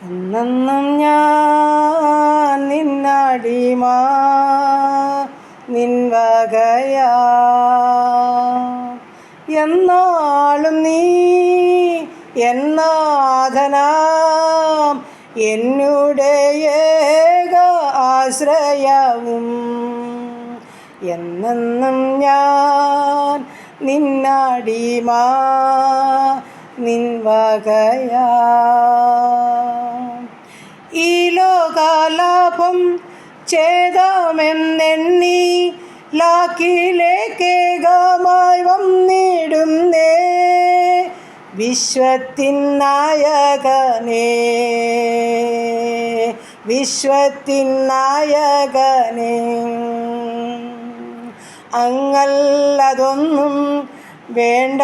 എന്നെന്നും ഞാൻ നിന്നടിമ നിൻവകയാ, എന്നാളും നീ എന്നാഥനാം എന്നുടെ ഏക ആശ്രയവും. എന്നെന്നും ഞാൻ നിന്നടിമ നിൻവകയാ. ഈ ലോകാലാഭം ഛേദമെന്നെണ്ണി ലാക്കിലേക്കേകമായി വന്നിടുന്നേ, വിശ്വത്തിൻ നായകനേ, വിശ്വത്തിൻ നായകനേ. അങ്ങല്ലതൊന്നും വേണ്ട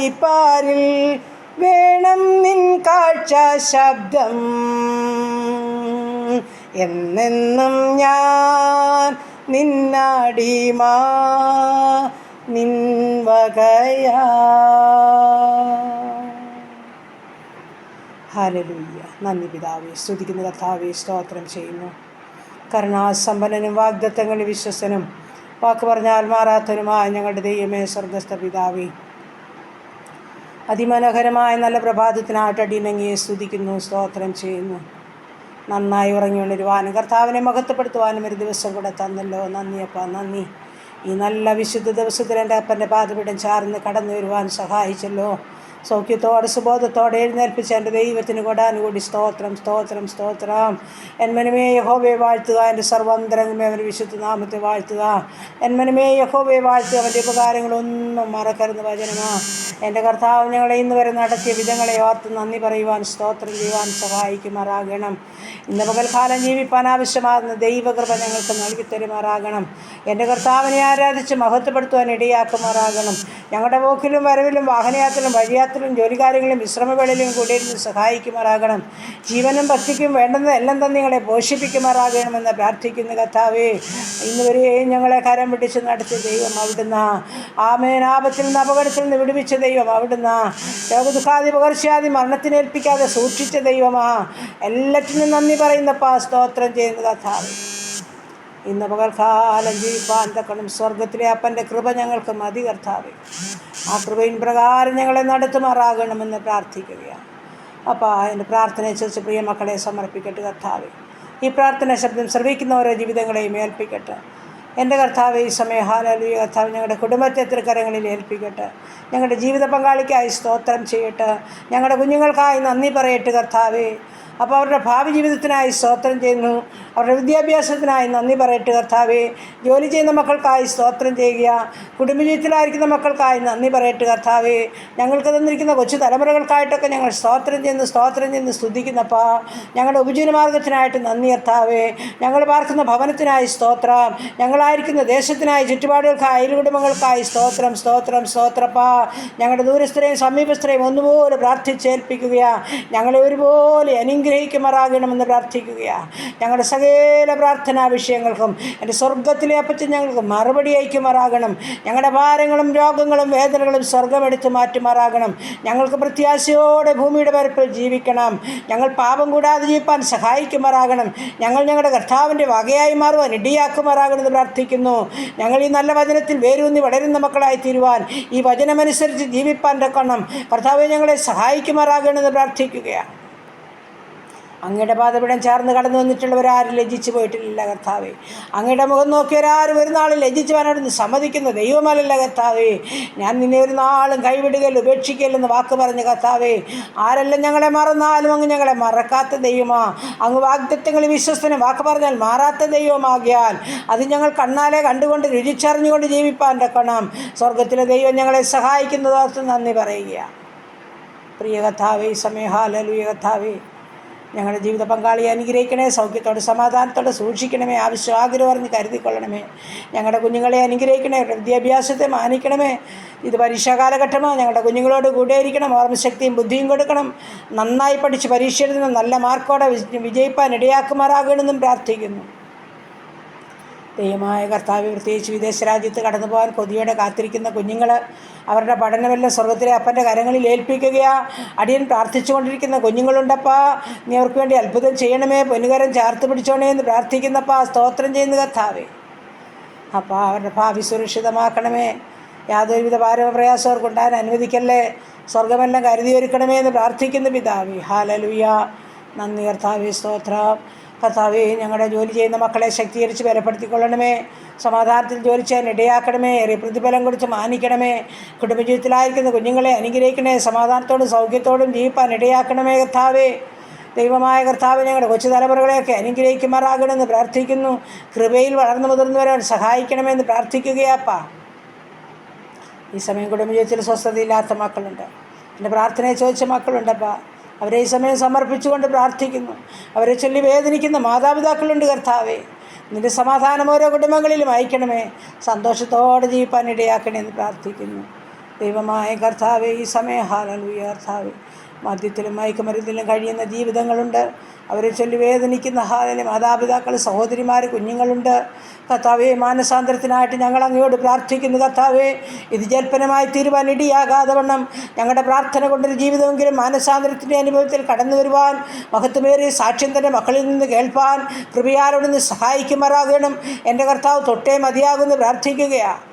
ഈ പാരിൽ, വേണം നിൻ കാഴ്ച ശബ്ദം. എന്നെന്നും ഞാൻ നിന്നടിമ നിൻവകയാ. ഹല്ലേലൂയ. നന്ദി പിതാവേ, സ്തുതിക്കുന്ന കർത്താവേ, സ്തോത്രം ചെയ്യുന്നു. കരുണാസമ്പന്നനും വാഗ്ദത്തങ്ങളിൽ വിശ്വസ്തനും വാക്ക് പറഞ്ഞാൽ മാറാത്തവനുമായ ഞങ്ങളുടെ ദൈവമേ, സ്വർഗ്ഗസ്ഥ പിതാവേ, അതിമനോഹരമായ നല്ല പ്രഭാതത്തിനായിട്ട് അടിയനങ്ങിയെ സ്തുതിക്കുന്നു, സ്തോത്രം ചെയ്യുന്നു. നന്നായി ഉറങ്ങി ഉണരുവാനും കർത്താവിനെ മഹത്വപ്പെടുത്തുവാനും ഒരു ദിവസം കൂടെ തന്നല്ലോ. നന്ദിയപ്പ, നന്ദി. ഈ നല്ല വിശുദ്ധ ദിവസത്തിൽ എൻ്റെ അപ്പൻ്റെ പാദപീഠം ചാർന്ന് കടന്നു വരുവാൻ സഹായിച്ചല്ലോ. സൗഖ്യത്തോടെ സുബോധത്തോടെ എഴുന്നേൽപ്പിച്ച എൻ്റെ ദൈവത്തിന് കൊടാനുകൂടി സ്തോത്രം, സ്തോത്രം, സ്തോത്രം. എന്മനമേ യഹോവയെ വാഴ്ത്തുക, എൻ്റെ സർവ്വാന്തരംഗമേ അവൻ്റെ വിശുദ്ധ നാമത്തെ വാഴ്ത്തുക. എന്മനമേ യഹോവയെ വാഴ്ത്തുക, അവൻ്റെ ഉപകാരങ്ങളൊന്നും മറക്കരുത് വചനമാ. എൻ്റെ കർത്താവ് ഞങ്ങളെ ഇന്ന് വരെ നടത്തിയ വിധങ്ങളെ ഓർത്ത് നന്ദി പറയുവാൻ, സ്തോത്രം ചെയ്യുവാൻ സഹായിക്കുമാറാകണം. ഇന്ന് പകൽക്കാലം ജീവിപ്പാൻ ആവശ്യമാകുന്ന ദൈവകൃപ ഞങ്ങൾക്ക് നൽകി തരുമാറാകണം. എൻ്റെ കർത്താവിനെ ആരാധിച്ച് മഹത്വപ്പെടുത്തുവാൻ ഇടയാക്കുമാറാകണം. ഞങ്ങളുടെ പോക്കിലും വരവിലും വാഹനയാത്രയിലും വഴിയാത്രയിലും ജോലികാര്യങ്ങളിലും വിശ്രമവേളയിലും കൂടിയിരുന്ന് സഹായിക്കുമാറാകണം. ജീവനും ഭക്തിക്കും വേണ്ടുന്നത് എല്ലാം തന്നെ നിങ്ങളെ പോഷിപ്പിക്കുമാറാകണമെന്ന് പ്രാർത്ഥിക്കുന്ന കർത്താവേ, ഇന്നുവരെയും ഞങ്ങളെ കരം പിടിച്ച് നടത്തിയ ദൈവം അവിടുന്ന്. ആമേൻ. ആപത്തിൽ നിന്ന് അപകടത്തിൽ നിന്ന് വിടുവിച്ച ദൈവം അവിടുന്ന്. രോഗദുഃഖാദി പകർച്ചയാദി മരണത്തിനേൽപ്പിക്കാതെ സൂക്ഷിച്ച ദൈവമാ. എല്ലാറ്റിനും നന്ദി പറയുന്നപ്പാ, സ്തോത്രം ചെയ്യുന്ന കർത്താവേ. ഇന്ന് പകൽക്കാലം ജീവിപ്പാൻ തക്കണം സ്വർഗത്തിലെ അപ്പൻ്റെ കൃപ ഞങ്ങൾക്ക് മതി കർത്താവേ. ആ കൃപയിൻ പ്രകാരം ഞങ്ങളെ നടത്തുമാറാകണമെന്ന് പ്രാർത്ഥിക്കുകയാണ്. അപ്പോൾ എൻ്റെ പ്രാർത്ഥനയനുസരിച്ച് പ്രിയ മക്കളെ സമർപ്പിക്കട്ടെ കർത്താവേ. ഈ പ്രാർത്ഥന ശബ്ദം ശ്രവിക്കുന്ന ഓരോ ജീവിതങ്ങളെയും ഏൽപ്പിക്കട്ടെ എൻ്റെ കർത്താവേ. ഈ സമയം ഹല്ലേലൂയ കർത്താവ് ഞങ്ങളുടെ കുടുംബത്തെ തൃക്കരങ്ങളിൽ ഏൽപ്പിക്കട്ടെ. ഞങ്ങളുടെ ജീവിത പങ്കാളിക്കായി സ്തോത്രം ചെയ്യട്ടെ. ഞങ്ങളുടെ കുഞ്ഞുങ്ങൾക്കായി നന്ദി പറയട്ടെ കർത്താവേ. അപ്പോൾ അവരുടെ ഭാവി ജീവിതത്തിനായി സ്തോത്രം ചെയ്യുന്നു. അവരുടെ വിദ്യാഭ്യാസത്തിനായി നന്ദി പറയട്ടെ കർത്താവേ. ജോലി ചെയ്യുന്ന മക്കൾക്കായി സ്തോത്രം ചെയ്യുക. കുടുംബജീവിതത്തിലായിരിക്കുന്ന മക്കൾക്കായി നന്ദി പറയട്ടെ കർത്താവേ. ഞങ്ങൾക്ക് തന്നിരിക്കുന്ന കൊച്ചു തലമുറകൾക്കായിട്ടൊക്കെ ഞങ്ങൾ സ്തോത്രം ചെയ്യുന്നു സ്തുതിക്കുന്നപ്പാ. ഞങ്ങളുടെ ഉപജീവനമാർഗത്തിനായിട്ട് നന്ദി കർത്താവേ. ഞങ്ങൾ പാർക്കുന്ന ഭവനത്തിനായി സ്തോത്രം. ഞങ്ങളായിരിക്കുന്ന ദേശത്തിനായി ചുറ്റുപാടുകൾക്കായി അയൽകുടുംബങ്ങൾക്കായി സ്തോത്രം, സ്തോത്രം, സ്തോത്രപ്പാ. ഞങ്ങളുടെ ദൂരസ്ഥരെയും സമീപസ്ഥരെയും ഒന്നുപോലെ പ്രാർത്ഥിച്ചേൽപ്പിക്കുകയാണ്. ഞങ്ങളെ ഒരുപോലെ അനുഗ്രഹിക്കുമാറാകണമെന്ന് പ്രാർത്ഥിക്കുകയാണ്. ഞങ്ങളുടെ സകല പ്രാർത്ഥനാ വിഷയങ്ങൾക്കും എൻ്റെ സ്വർഗത്തിലെ അപ്പച്ചൻ ഞങ്ങൾക്ക് മറുപടി അയക്കുമാറാകണം. ഞങ്ങളുടെ ഭാരങ്ങളും രോഗങ്ങളും വേദനകളും സ്വർഗം എടുത്തു മാറ്റുമാറാകണം. ഞങ്ങൾക്ക് പ്രത്യാശയോടെ ഭൂമിയുടെ പരപ്പിൽ ജീവിക്കണം. ഞങ്ങൾ പാപം കൂടാതെ ജീവിപ്പാൻ സഹായിക്കുമാറാകണം. ഞങ്ങളുടെ കർത്താവിൻ്റെ വകയായി മാറുവാൻ ഇടയാക്കുമാറാകണമെന്ന് പ്രാർത്ഥിക്കുന്നു. ഞങ്ങൾ ഈ നല്ല വചനത്തിൽ വേരൂന്നി വളരുന്ന മക്കളായി തീരുവാൻ, ഈ വചനമനുസരിച്ച് ജീവിപ്പാൻ തക്കണം കർത്താവെ ഞങ്ങളെ സഹായിക്കുമാറാകണമെന്ന് പ്രാർത്ഥിക്കുകയാണ്. അങ്ങയുടെ പാദപീഠം ചേർന്ന് കടന്നു വന്നിട്ടുള്ളവരാരും ലജ്ജിച്ചു പോയിട്ടില്ല കർത്താവേ. അങ്ങയുടെ മുഖം നോക്കിയവരാരും ഒരു നാളും ലജ്ജിച്ചുവാനോടൊന്ന് സമ്മതിക്കുന്ന ദൈവമല്ല കർത്താവേ. ഞാൻ നിന്നെ ഒരു നാളും കൈവിടുകയില്ല ഉപേക്ഷിക്കയില്ലെന്ന് വാക്ക് പറഞ്ഞ കർത്താവേ. ആരെല്ലാം ഞങ്ങളെ മറന്നാലും അങ്ങ് ഞങ്ങളെ മറക്കാത്ത ദൈവമാ. അങ്ങ് വാഗ്ദത്തങ്ങളിൽ വിശ്വസ്തനും വാക്ക് പറഞ്ഞാൽ മാറാത്ത ദൈവമാകിയാൽ അത് ഞങ്ങൾ കണ്ണാലെ കണ്ടുകൊണ്ട് രുചിച്ചറിഞ്ഞുകൊണ്ട് ജീവിപ്പാൻ തക്കണം. സ്വർഗത്തിലെ ദൈവം ഞങ്ങളെ സഹായിക്കുന്നതോർത്ത് നന്ദി പറയുക. പ്രിയ കർത്താവേ, ഈ സമയം ഹല്ലേലൂയ കർത്താവേ, ഞങ്ങളുടെ ജീവിത പങ്കാളിയെ അനുഗ്രഹിക്കണേ. സൗഖ്യത്തോടെ സമാധാനത്തോടെ സൂക്ഷിക്കണമേ. ആവശ്യം ആഗ്രഹം അറിഞ്ഞ് കരുതിക്കൊള്ളണമേ. ഞങ്ങളുടെ കുഞ്ഞുങ്ങളെ അനുഗ്രഹിക്കണേ. വിദ്യാഭ്യാസത്തെ മാനിക്കണമേ. ഇത് പരീക്ഷാ കാലഘട്ടമാണ്. ഞങ്ങളുടെ കുഞ്ഞുങ്ങളോട് കൂടെ ഇരിക്കണം. ഓർമ്മശക്തിയും ബുദ്ധിയും കൊടുക്കണം. നന്നായി പഠിച്ച് പരീക്ഷ എഴുതുന്ന നല്ല മാർക്കോടെ വിജയിപ്പാൻ ഇടയാക്കുമാറാകണമെന്നും പ്രാർത്ഥിക്കുന്നു. ദൈവമായ കർത്താവ്, പ്രത്യേകിച്ച് വിദേശ രാജ്യത്ത് കടന്നു പോകാൻ കൊതിയോടെ കാത്തിരിക്കുന്ന കുഞ്ഞുങ്ങൾ, അവരുടെ പഠനമെല്ലാം സ്വർഗത്തിലെ അപ്പൻ്റെ കരങ്ങളിൽ ഏൽപ്പിക്കുകയാ. അടിയൻ പ്രാർത്ഥിച്ചുകൊണ്ടിരിക്കുന്ന കുഞ്ഞുങ്ങളുണ്ടപ്പാ, നീ അവർക്ക് വേണ്ടി അത്ഭുതം ചെയ്യണമേ, പൊന്നുകരം ചേർത്ത് പിടിച്ചോണേ എന്ന് പ്രാർത്ഥിക്കുന്നപ്പാ. സ്തോത്രം ചെയ്യുന്ന കർത്താവേ. അപ്പോൾ അവരുടെ ഭാവി സുരക്ഷിതമാക്കണമേ, യാതൊരുവിധ ഭാരപ്രയാസം അവർക്കുണ്ടാകാൻ അനുവദിക്കല്ലേ, സ്വർഗമെല്ലാം കരുതി ഒരുക്കണമേ എന്ന് പ്രാർത്ഥിക്കുന്ന പിതാവേ. ഹല്ലേലൂയ. നന്ദി കർത്താവേ, സ്തോത്രം. കർത്താവേ, ഞങ്ങളുടെ ജോലി ചെയ്യുന്ന മക്കളെ ശക്തീകരിച്ച് ബലപ്പെടുത്തിക്കൊള്ളണമേ, സമാധാനത്തിൽ ജോലി ചെയ്യാൻ ഇടയാക്കണമേ, ഏറെ പ്രതിഫലം കൊടുത്ത് മാനിക്കണമേ, കുടുംബജീവിതത്തിലായിരിക്കുന്ന കുഞ്ഞുങ്ങളെ അനുഗ്രഹിക്കണേ, സമാധാനത്തോടും സൗഖ്യത്തോടും ജീവിപ്പാൻ ഇടയാക്കണമേ കർത്താവേ. ദൈവമായ കർത്താവ്, ഞങ്ങളുടെ കൊച്ചു തലമുറകളെയൊക്കെ അനുഗ്രഹിക്കുമാറാകണമെന്ന് പ്രാർത്ഥിക്കുന്നു. കൃപയിൽ വളർന്നു മുതിർന്നു വരാൻ സഹായിക്കണമെന്ന് പ്രാർത്ഥിക്കുകയാപ്പാ. ഈ സമയം കുടുംബജീവിതത്തിൽ സ്വസ്ഥതയില്ലാത്ത മക്കളുണ്ട്, എൻ്റെ പ്രാർത്ഥനയെ ചോദിച്ച മക്കളുണ്ടപ്പാ. അവരെ ഈ സമയം സമർപ്പിച്ചുകൊണ്ട് പ്രാർത്ഥിക്കുന്നു. അവരെ ചൊല്ലി വേദനിക്കുന്ന മാതാപിതാക്കളുണ്ട് കർത്താവേ. നിൻ്റെ സമാധാനം ഓരോ കുടുംബങ്ങളിലും അയക്കണമേ, സന്തോഷത്തോടെ ജീവിപ്പാൻ ഇടയാക്കണമെന്ന് പ്രാർത്ഥിക്കുന്നു. ദൈവമായ കർത്താവേ, ഈ സമയം ഹല്ലേലൂയ കർത്താവേ, മദ്യത്തിലും മയക്കുമരുന്നിലും കഴിയുന്ന ജീവിതങ്ങളുണ്ട്, അവരെ ചൊല്ലി വേദനിക്കുന്ന ഹാലലെ മാതാപിതാക്കൾ, സഹോദരിമാർ, കുഞ്ഞുങ്ങളുണ്ട് കർത്താവേ. മാനസാന്തരത്തിനായിട്ട് ഞങ്ങൾ അങ്ങയോട് പ്രാർത്ഥിക്കുന്നു കർത്താവേ. ഇത് ജൽപ്പനമായി തീരുവാൻ ഇടിയാകാതെ വണ്ണം ഞങ്ങളുടെ പ്രാർത്ഥന കൊണ്ടൊരു ജീവിതമെങ്കിലും മാനസാന്തരത്തിൻ്റെ അനുഭവത്തിൽ കടന്നു വരുവാൻ, മഹത്വമേറിയ സാക്ഷ്യം തന്നെ മക്കളിൽ നിന്ന് കേൾപ്പാൻ കൃപയാലോടൊന്ന് സഹായിക്കുമാറാകണം. എൻ്റെ കർത്താവ് തൊട്ടേ മതിയാകുമെന്ന് പ്രാർത്ഥിക്കുകയാണ്.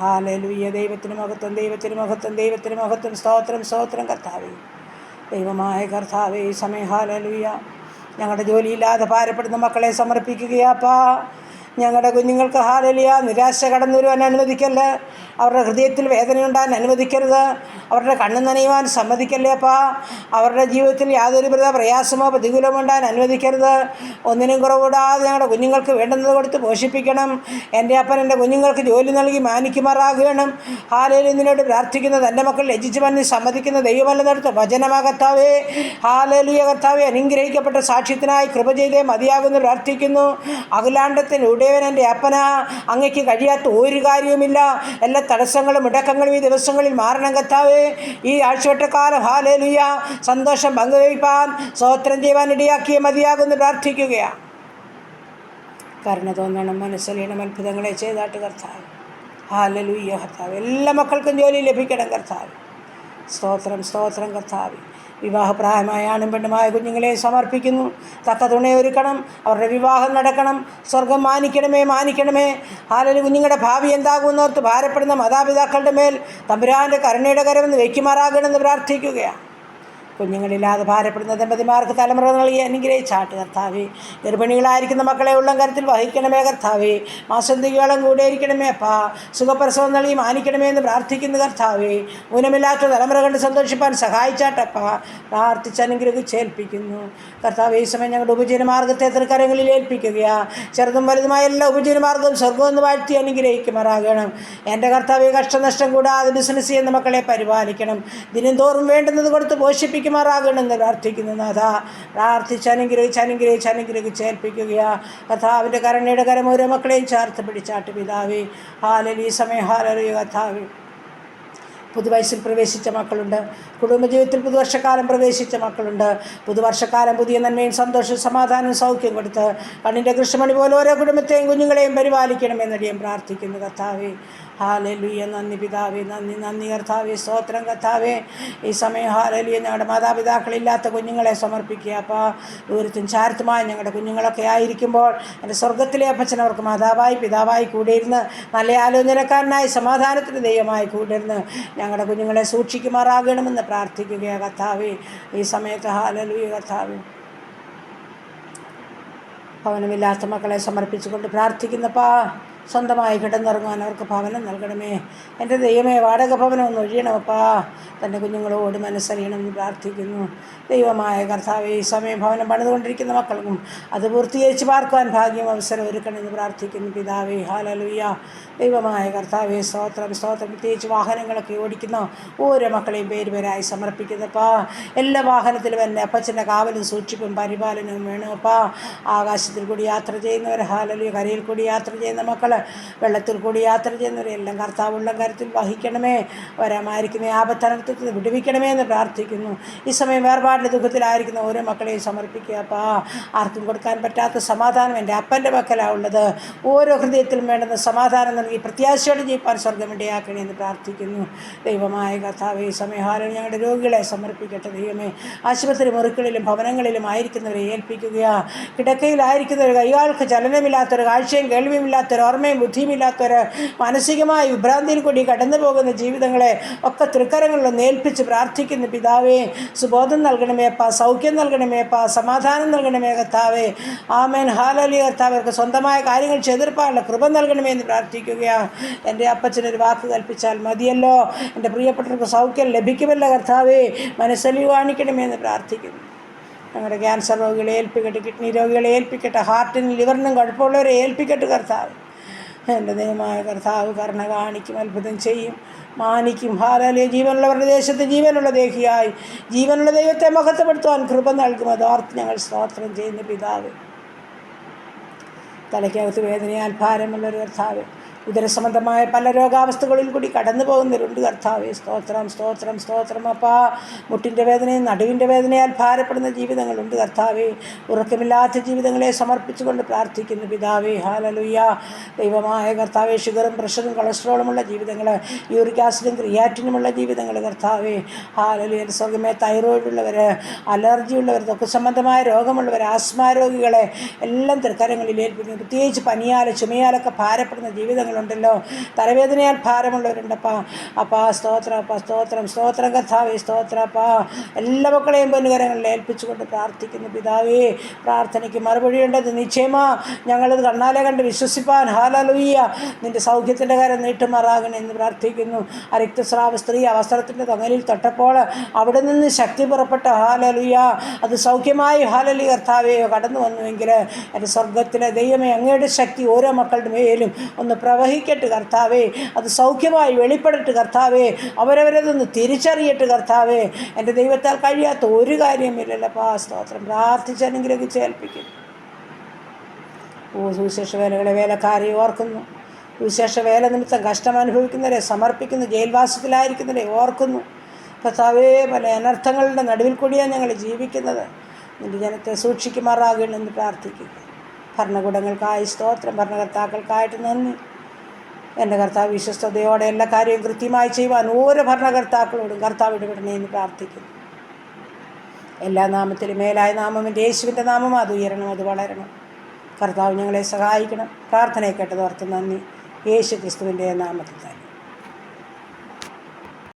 ഹല്ലേലൂയ. ദൈവത്തിന് മഹത്വം, ദൈവത്തിന് മഹത്വം, ദൈവത്തിന് മഹത്വം. സ്തോത്രം, സ്തോത്രം കർത്താവേ. ദൈവമായ കർത്താവേ, ഈ സമയം ഹല്ലേലൂയ ഞങ്ങളുടെ ജോലിയില്ലാതെ ഭാരപ്പെടുന്ന മക്കളെ സമർപ്പിക്കുകയാപ്പാ. ഞങ്ങളുടെ കുഞ്ഞുങ്ങൾക്ക് ഹല്ലേലൂയ നിരാശ കടന്നു വരുവാൻ അനുവദിക്കല്ലേ, അവരുടെ ഹൃദയത്തിൽ വേദനയുണ്ടാകാൻ അനുവദിക്കരുത്, അവരുടെ കണ്ണ് നനയുവാൻ സമ്മതിക്കല്ലേ അപ്പാ. അവരുടെ ജീവിതത്തിൽ യാതൊരു പ്രയാസമോ പ്രതികൂലമോ ഉണ്ടാകാൻ അനുവദിക്കരുത്. ഒന്നിനും കുറവിടാതെ ഞങ്ങളുടെ കുഞ്ഞുങ്ങൾക്ക് വേണ്ടുന്നത് കൊടുത്ത് പോഷിപ്പിക്കണം. എൻ്റെ അപ്പൻ എൻ്റെ കുഞ്ഞുങ്ങൾക്ക് ജോലി നൽകി മാനിക്കുമാറാകണം. ഹല്ലേലൂയ. നിന്നോട് പ്രാർത്ഥിക്കുന്ന തൻ്റെ മക്കൾ ലജ്ജിച്ച് വന്ന് സമ്മതിക്കുന്ന ദൈവമല്ലെന്നടുത്ത് വചനമാകത്താവേ. ഹല്ലേലൂയ കർത്താവേ, അനുഗ്രഹിക്കപ്പെട്ട സാക്ഷ്യത്തിനായി കൃപ ചെയ്തേ മതിയാകുന്നു പ്രാർത്ഥിക്കുന്നു. അഖിലാണ്ടത്തിന് ഉടയവൻ എൻ്റെ അപ്പന, അങ്ങയ്ക്ക് കഴിയാത്ത ഒരു കാര്യവുമില്ല. എല്ലാ തടസ്സങ്ങളും മുടക്കങ്ങളും ഈ ദിവസങ്ങളിൽ മാറണം കർത്താവേ. ഈ ആഴ്ചവട്ടക്കാലം ഹല്ലേലൂയ സന്തോഷം പങ്കുവയ്പ്പാൻ, സ്തോത്രം ചെയ്യുവാൻ ഇടയാക്കിയേ മതിയാകുമെന്ന് പ്രാർത്ഥിക്കുകയാണ്. കരുണ തോന്നണം, മനസ്സലിയണം, അത്ഭുതങ്ങളെ ചെയ്താട്ട് കർത്താവ്. ഹല്ലേലൂയ കർത്താവ്. എല്ലാ മക്കൾക്കും ജോലി ലഭിക്കണം കർത്താവ്. സ്തോത്രം, സ്തോത്രം കർത്താവ്. വിവാഹപ്രായമായ ആണും പെണ്ണുമായ കുഞ്ഞുങ്ങളെ സമർപ്പിക്കുന്നു. തക്ക തുണയൊരുക്കണം, അവരുടെ വിവാഹം നടക്കണം, സ്വർഗം മാനിക്കണമേ, മാനിക്കണമേ. ഹല്ലേലൂയ. കുഞ്ഞുങ്ങളുടെ ഭാവി എന്താകുമെന്നോർത്ത് ഭാരപ്പെടുന്ന മാതാപിതാക്കളുടെ മേൽ തമ്പുരാൻ്റെ കരുണയുടെ കരമെന്ന് വയ്ക്കുമാറാകണമെന്ന് പ്രാർത്ഥിക്കുകയാണ്. കുഞ്ഞുങ്ങളില്ലാതെ ഭാരപ്പെടുന്ന ദമ്പതിമാർക്ക് തലമുറ നൽകി അനുഗ്രഹിച്ചാട്ട് കർത്താവേ. ഗർഭിണികളായിരിക്കുന്ന മക്കളെ ഉള്ളം കരുത്തിൽ വഹിക്കണമേ കർത്താവേ. മാസന്തികയോളം കൂടെ ഇരിക്കണമേ അപ്പാ. സുഖപ്രസവം നൽകി മാനിക്കണമേ എന്ന് പ്രാർത്ഥിക്കുന്ന കർത്താവേ. ഊനമില്ലാത്ത തലമുറ കണ്ട് സന്തോഷിപ്പാൻ സഹായിച്ചാട്ടപ്പാ. പ്രാർത്ഥിച്ച് അനുഗ്രഹിച്ചേൽപ്പിക്കുന്നു കർത്താവേ. ഈ സമയം ഞങ്ങളുടെ ഉപജീവനമാർഗത്തെ തൃക്കരങ്ങളിൽ ഏൽപ്പിക്കുകയാ. ചെറുതും വലുതുമായ എല്ലാ ഉപജീവനമാർഗവും സ്വർഗമെന്ന് വാഴ്ത്തി അനുഗ്രഹിക്കുമാറാകണം. എൻ്റെ കർത്താവേ, കഷ്ടനഷ്ടം കൂടാതെ ബിസിനസ് ചെയ്യുന്ന മക്കളെ പരിപാലിക്കണം. ദിനം തോറും വേണ്ടുന്നത് കൊടുത്ത് പോഷിപ്പിക്കുമാറാകണമെന്ന് പ്രാർത്ഥിക്കുന്നു നാഥ. പ്രാർത്ഥിച്ച് അനുഗ്രഹിച്ചേൽപ്പിക്കുകയാ. കർത്താവിൻ്റെ കരുണയുടെ കരം ഓരോ മക്കളെയും ചേർത്ത് പിടിച്ചാട്ട് പിതാവേ. ഹല്ലേലൂയ. ഈ സമയം ഹല്ലേലൂയ കർത്താവേ. പുതുവയസ്സിൽ പ്രവേശിച്ച മക്കളുണ്ട്, കുടുംബജീവിതത്തിൽ പുതുവർഷക്കാലം പ്രവേശിച്ച മക്കളുണ്ട്. പുതുവർഷക്കാലം പുതിയ നന്മയും സന്തോഷവും സമാധാനവും സൗഖ്യം കൊടുത്ത് കണ്ണിൻ്റെ കൃഷ്ണമണി പോലെ ഓരോ കുടുംബത്തെയും കുഞ്ഞുങ്ങളെയും പരിപാലിക്കണമെന്നടിയും പ്രാർത്ഥിക്കുന്നു കർത്താവേ. ഹല്ലേലൂയ. നന്ദി പിതാവേ, നന്ദി, നന്ദി കർത്താവേ. സ്തോത്രം കർത്താവേ. ഈ സമയം ഹല്ലേലൂയ ഞങ്ങളുടെ മാതാപിതാക്കളില്ലാത്ത കുഞ്ഞുങ്ങളെ സമർപ്പിക്കുക അപ്പോൾ. ദൂരത്തും ചാരത്തുമായ ഞങ്ങളുടെ കുഞ്ഞുങ്ങളൊക്കെ ആയിരിക്കുമ്പോൾ എൻ്റെ സ്വർഗത്തിലെ അപ്പച്ചൻ അവർക്ക് മാതാവായി പിതാവായി കൂടെ ഇരുന്ന് നല്ല ആലോചനക്കാരനായി സമാധാനത്തിന് ദൈവമായി കൂടെ ഇരുന്ന് ഞങ്ങളുടെ കുഞ്ഞുങ്ങളെ സൂക്ഷിക്കുമാറാകണമെന്ന് പ്രാർത്ഥിക്കുകയാണ് കർത്താവേ. ഈ സമയത്ത് ഹല്ലേലൂയ കർത്താവേ. ഭവനമില്ലാത്ത മക്കളെ സമർപ്പിച്ചുകൊണ്ട് പ്രാർത്ഥിക്കുന്നപ്പാ. സ്വന്തമായി കിടന്നിറങ്ങുവാൻ അവർക്ക് ഭവനം നൽകണമേ. എൻ്റെ ദൈവമേ, വാടക ഭവനം ഒന്ന് ഒഴിയണമപ്പാ. തൻ്റെ കുഞ്ഞുങ്ങളോട് മനസ്സറിയണമെന്ന് പ്രാർത്ഥിക്കുന്നു ദൈവമായ കർത്താവേ. ഈ സമയം ഭവനം പണിതുകൊണ്ടിരിക്കുന്ന മക്കൾക്കും അത് പൂർത്തീകരിച്ച് പാർക്കുവാൻ ഭാഗ്യം അവസരം ഒരുക്കണമെന്ന് പ്രാർത്ഥിക്കുന്നു പിതാവേ. ഹല്ലേലൂയ. ദൈവമായ കർത്താവേ, സ്തോത്രം, സ്തോത്രം. പ്രത്യേകിച്ച് വാഹനങ്ങളൊക്കെ ഓടിക്കുന്ന ഓരോ മക്കളെയും പേരുപേരായി സമർപ്പിക്കുന്നപ്പാ. എല്ലാ വാഹനത്തിലും എൻ്റെ അപ്പച്ചൻ്റെ കാവലും സൂക്ഷിപ്പും പരിപാലനവും വേണമപ്പാ. ആകാശത്തിൽ കൂടി യാത്ര ചെയ്യുന്നവർ ഹല്ലേലൂയ, കരയിൽ കൂടി യാത്ര ചെയ്യുന്ന മക്കൾ പോലെ വെള്ളത്തിൽ കൂടി യാത്ര ചെയ്യുന്നവരെല്ലാം കർത്താവുള്ള കരുത്തിൽ വഹിക്കണമേ. വരാമായിരിക്കുന്ന ആപത്തനത്തിൽ വിടുവിക്കണമേ എന്ന് പ്രാർത്ഥിക്കുന്നു. ഈ സമയം വേർപാടിൻ്റെ ദുഃഖത്തിലായിരിക്കുന്ന ഓരോ മക്കളെയും സമർപ്പിക്കുക. അപ്പാ, ആർക്കും കൊടുക്കാൻ പറ്റാത്ത സമാധാനം എൻ്റെ അപ്പൻ്റെ പക്കലാണ് ഉള്ളത്. ഓരോ ഹൃദയത്തിലും വേണ്ടുന്ന സമാധാനം നൽകി പ്രത്യാശയോടെ ജീവിപ്പാൻ സ്വർഗ്ഗം ഇടയാക്കണേ എന്ന് പ്രാർത്ഥിക്കുന്നു. ദൈവമായ കർത്താവേ, ഈ സമയഹാരം ഞങ്ങളുടെ രോഗികളെ സമർപ്പിക്കട്ടെ. ദൈവമേ, ആശുപത്രി മുറികളിലും ഭവനങ്ങളിലും ആയിരിക്കുന്നവരെ ഏൽപ്പിക്കുക. കിടക്കയിലായിരിക്കുന്നവർ, കൈകാൾക്ക് ചലനമില്ലാത്തവർ, കാഴ്ചയും കേൾവിയുമില്ലാത്തവർ, ഓർമ്മയും ബുദ്ധിയുമില്ലാത്തവർ, മാനസികമായ വിഭ്രാന്തിയിൽ കൂടി കടന്നു പോകുന്ന ജീവിതങ്ങളെ ഒക്കെ തൃക്കരങ്ങളിലൊന്ന് ഏൽപ്പിച്ച് പ്രാർത്ഥിക്കുന്നു. പിതാവേ, സുബോധം നൽകണമേ അപ്പാ, സൗഖ്യം നൽകണമേ അപ്പാ, സമാധാനം നൽകണമേ കർത്താവേ. ആമേൻ. ഹാലലി കർത്താവേ, അവർക്ക് സ്വന്തമായ കാര്യങ്ങൾ ചെയ്തെടുപ്പാനുള്ള കൃപ നൽകണമേ എന്ന് പ്രാർത്ഥിക്കുകയാണ്. എൻ്റെ അപ്പച്ചനൊരു വാക്ക് കൽപ്പിച്ചാൽ മതിയല്ലോ, എൻ്റെ പ്രിയപ്പെട്ടവർക്ക് സൗഖ്യം ലഭിക്കുമല്ലോ കർത്താവേ. മനസ്സലിവ് കാണിക്കണമേ എന്ന് പ്രാർത്ഥിക്കുന്നു. ഞങ്ങളുടെ ക്യാൻസർ രോഗികളെ ഏൽപ്പിക്കട്ടെ, കിഡ്നി രോഗികളെ ഏൽപ്പിക്കട്ടെ, ഹാർട്ടിനും ലിവറിനും കുഴപ്പമുള്ളവരെ ഏൽപ്പിക്കട്ടെ കർത്താവ്. എൻ്റെ ദൈവമായ കർത്താവ് കരുണ കാണിക്കും, അത്ഭുതം ചെയ്യും, മാനിക്കും. ഹാലലേ, ജീവനുള്ളവരുടെ ദേശത്ത് ജീവനുള്ള ദേഹിയായി ജീവനുള്ള ദൈവത്തെ മഹത്വപ്പെടുത്തുവാൻ കൃപ നൽകും. അതോർത്ത് ഞങ്ങൾ സ്തോത്രം ചെയ്യുന്ന പിതാവ്. തലയ്ക്കകത്ത് വേദനയാൽ ഭാരമുള്ളൊരു കർത്താവ്, ഉദരസംബന്ധമായ പല രോഗാവസ്ഥകളിൽ കൂടി കടന്നു പോകുന്നവരുണ്ട് കർത്താവേ. സ്തോത്രം സ്തോത്രം സ്തോത്രം അപ്പാ. മുട്ടിൻ്റെ വേദനയും നടുവിൻ്റെ വേദനയാൽ ഭാരപ്പെടുന്ന ജീവിതങ്ങളുണ്ട് കർത്താവേ. ഉറക്കമില്ലാത്ത ജീവിതങ്ങളെ സമർപ്പിച്ചുകൊണ്ട് പ്രാർത്ഥിക്കുന്നു പിതാവേ. ഹാലലുയ്യ. ദൈവമായ കർത്താവേ, ഷുഗറും പ്രഷറും കൊളസ്ട്രോളുമുള്ള ജീവിതങ്ങൾ, യൂറിക് ആസിഡും ക്രിയാറ്റിനുമുള്ള ജീവിതങ്ങൾ കർത്താവേ. ഹാലലുയ. സ്വർഗമേ, തൈറോയിഡുള്ളവർ, അലർജി ഉള്ളവർ, ത്വക്ക് സംബന്ധമായ രോഗമുള്ളവർ, ആസ്മ രോഗികളെ എല്ലാം തൃക്കരങ്ങളിൽ ഏൽപ്പിക്കുന്നു. പ്രത്യേകിച്ച് പനിയാൽ ചുമയാലൊക്കെ ഭാരപ്പെടുന്ന ജീവിതങ്ങളുണ്ടല്ലോ, തലവേദനയാൽ ഭാരമുള്ളവരുണ്ടപ്പാ. അപ്പാ, സ്തോത്രം അപ്പാ, സ്തോത്രം സ്തോത്രം കർത്താവേ, സ്തോത്രപ്പാ. എല്ലാ മക്കളെയും പൊന്നുകരങ്ങളിൽ ഏൽപ്പിച്ചുകൊണ്ട് പ്രാർത്ഥിക്കുന്നു പിതാവേ. പ്രാർത്ഥനയ്ക്ക് മറുപടിയുണ്ടത് നിശ്ചയമാ. ഞങ്ങളത് കണ്ണാലെ കണ്ട് വിശ്വസിപ്പാൻ ഹാലലുയ്യ നിൻ്റെ സൗഖ്യത്തിൻ്റെ കാര്യം നീട്ടുമാറാകണം എന്ന് പ്രാർത്ഥിക്കുന്നു. ആ രക്തസ്രാവ സ്ത്രീ ആ വസ്ത്രത്തിൻ്റെ തൊങ്ങലിൽ തൊട്ടപ്പോൾ അവിടെ നിന്ന് ശക്തി പുറപ്പെട്ട ഹാലലുയ്യ അത് സൗഖ്യമായി ഹാലലി കർത്താവേ കടന്നു വന്നുവെങ്കിൽ എൻ്റെ സ്വർഗത്തിലെ ദൈവമേ, അങ്ങയുടെ ശക്തി ഓരോ മക്കളുടെ മേലും ഒന്ന് പ്രവഹിക്കട്ടെ കർത്താവേ. അത് സൗഖ്യമായി വെളിപ്പെടട്ടെ കർത്താവേ. അവരവരതൊന്ന് തിരിച്ചറിയട്ടെ കർത്താവേ. എൻ്റെ ദൈവത്താൽ കഴിയാത്ത ഒരു കാര്യമില്ലല്ലപ്പാ. സ്തോത്രം. പ്രാർത്ഥിച്ച് അനുഗ്രഹിച്ച് ഏൽപ്പിക്കും. സുവിശേഷ വേലകളെ വേലക്കാരെ ഓർക്കുന്നു. സുവിശേഷ വേല നിമിത്തം കഷ്ടം അനുഭവിക്കുന്നവരെ സമർപ്പിക്കുന്നു. ജയിൽവാസത്തിലായിരിക്കുന്നവരെ ഓർക്കുന്നു കർത്താവേ. പല അനർത്ഥങ്ങളുടെ നടുവിൽ കൂടിയാണ് ഞങ്ങൾ ജീവിക്കുന്നത്. നിൻ്റെ ജനത്തെ സൂക്ഷിക്കുമാറാകണമെന്ന് പ്രാർത്ഥിക്കുക. ഭരണകൂടങ്ങൾക്കായി സ്തോത്രം, ഭരണകർത്താക്കൾക്കായിട്ട് നന്ദി. എൻ്റെ കർത്താവ് വിശ്വസ്തയോടെ എല്ലാ കാര്യവും കൃത്യമായി ചെയ്യുവാൻ ഓരോ ഭരണകർത്താക്കളോടും കർത്താവ് ഇടപെടണേ എന്ന് പ്രാർത്ഥിക്കുന്നു. എല്ലാ നാമത്തിലും മേലായ നാമം എൻ്റെ യേശുവിൻ്റെ നാമം. അത് ഉയരണം, അത് വളരണം. കർത്താവ് ഞങ്ങളെ സഹായിക്കണം. പ്രാർത്ഥനയെ കേട്ടതോർത്ത് നന്ദി. യേശു ക്രിസ്തുവിൻ്റെ നാമത്തിൽ തന്നെ.